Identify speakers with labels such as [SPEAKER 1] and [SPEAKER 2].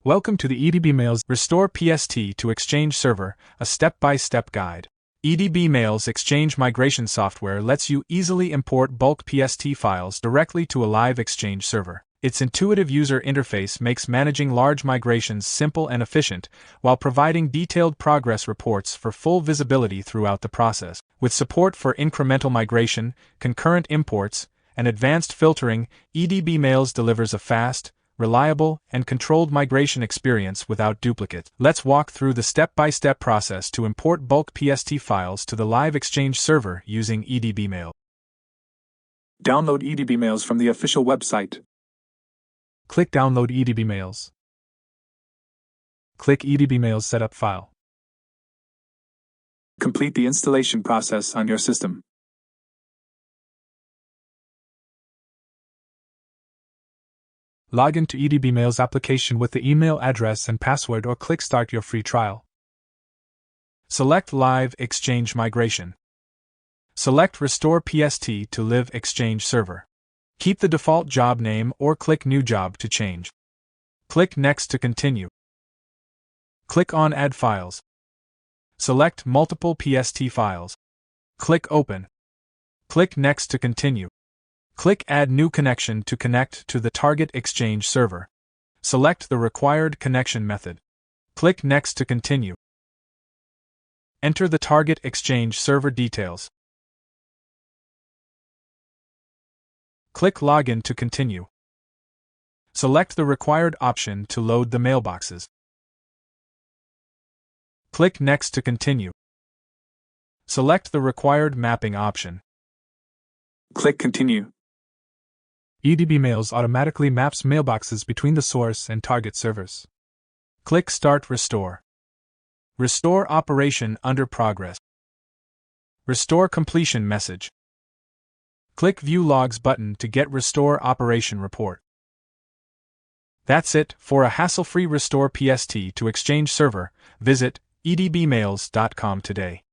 [SPEAKER 1] Welcome to the EdbMails Restore PST to Exchange Server, a step-by-step guide. EdbMails Exchange migration software lets you easily import bulk PST files directly to a live Exchange server. Its intuitive user interface makes managing large migrations simple and efficient, while providing detailed progress reports for full visibility throughout the process. With support for incremental migration, concurrent imports, and advanced filtering, EdbMails delivers a fast, reliable, and controlled migration experience without duplicate. Let's walk through the step-by-step process to import bulk PST files to the live Exchange server using EdbMails.
[SPEAKER 2] Download EdbMails from the official website.
[SPEAKER 1] Click Download EdbMails. Click EdbMails Setup File.
[SPEAKER 2] Complete the installation process on your system.
[SPEAKER 1] Log into EdbMails application with the email address and password or click Start your free trial. Select Live Exchange Migration. Select Restore PST to Live Exchange Server. Keep the default job name or click New Job to change. Click Next to continue. Click on Add Files. Select multiple PST files. Click Open. Click Next to continue. Click Add New Connection to connect to the target Exchange server. Select the required connection method. Click Next to continue. Enter the target Exchange server details. Click Login to continue. Select the required option to load the mailboxes. Click Next to continue. Select the required mapping option.
[SPEAKER 2] Click Continue.
[SPEAKER 1] EdbMails automatically maps mailboxes between the source and target servers. Click Start Restore. Restore operation under progress. Restore completion message. Click View Logs button to get Restore Operation report. That's it. For a hassle-free Restore PST to Exchange server, visit edbmails.com today.